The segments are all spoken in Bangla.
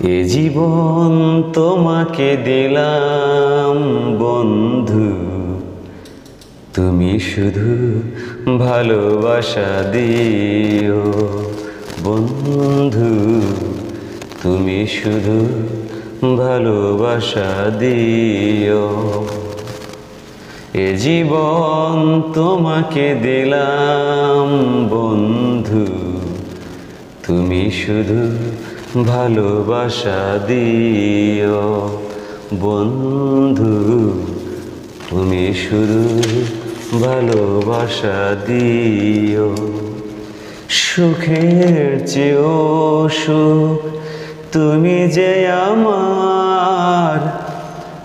এ জীবন তোমাকে দিলাম বন্ধু, তুমি শুধু ভালোবাসা দিও বন্ধু, তুমি শুধু ভালোবাসা দিও। এ জীবন তোমাকে দিলাম বন্ধু, তুমি শুধু ভালোবাসা দিও বন্ধু, তুমি শুধু ভালোবাসা দিও। সুখের চেয়েও সুখ তুমি যে আমার,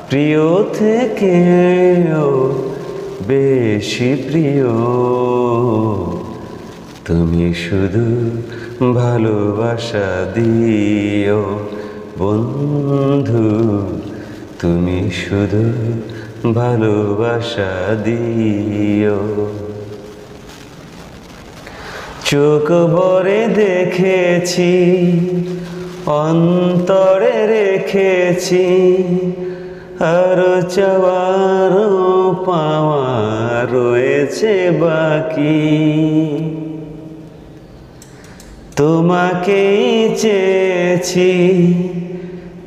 প্রিয় থেকেও বেশি প্রিয়, তুমি শুধু ভালোবাসা দিও বন্ধু, তুমি শুধু ভালোবাসা দিও। চোখ ভরে দেখেছি, অন্তরে রেখেছি, আরো চাওয়ার পাওয়া রয়েছে বাকি। তোমাকেই চেয়েছি,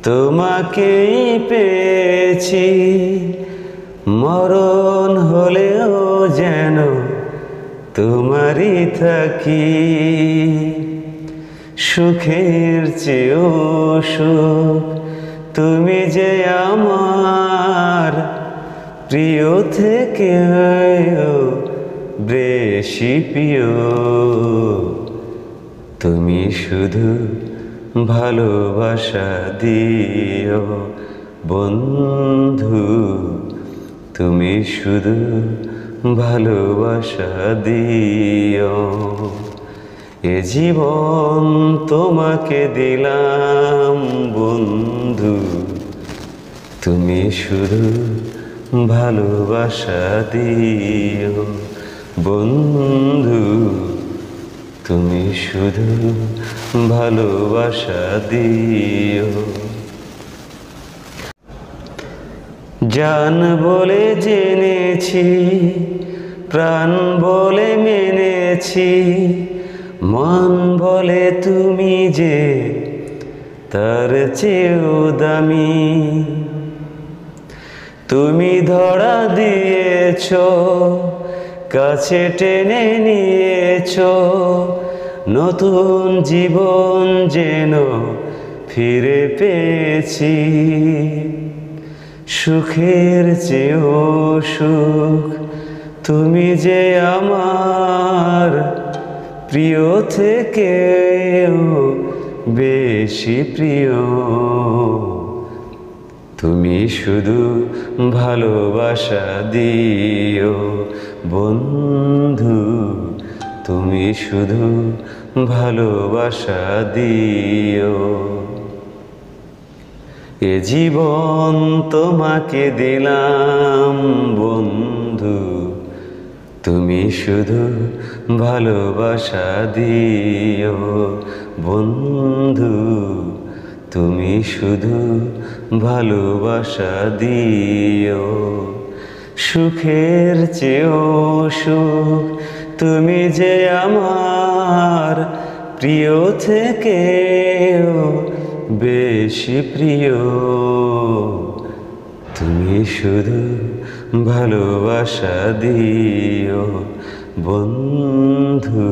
তোমাকেই পেয়েছি, মরণ হলেও যেন তোমারই থাকি। সুখের চেয়েও সুখ তুমি যে আমার, প্রিয় থেকেও বেশি প্রিয়, তুমি শুধু ভালোবাসা দিও বন্ধু, তুমি শুধু ভালোবাসা দিও। এ জীবন তোমাকে দিলাম বন্ধু, তুমি শুধু ভালোবাসা দিও বন্ধু, তুমি শুধু ভালোবাসা দিও। জান বলে জেনেছি, প্রাণ বলে মেনেছি, মন বলে তুমি যে তার চেয়েও দামি। তুমি ধরা দিয়েছ, কাছে টেনে নিয়েছ, নতুন জীবন যেন ফিরে পেয়েছি। সুখের চেয়েও সুখ তুমি যে আমার, প্রিয় থেকেও বেশি প্রিয়, তুমি শুধু ভালোবাসা দিও বন্ধু, তুমি শুধু ভালোবাসা দিও। এ জীবন তোমাকে দিলাম বন্ধু, তুমি শুধু ভালোবাসা দিও বন্ধু, তুমি শুধু ভালোবাসা দিও। সুখের চেয়েও সুখ তুমি যে আমার, প্রিয় থেকেও বেশি প্রিয়, তুমি শুধু ভালোবাসা দিও বন্ধু।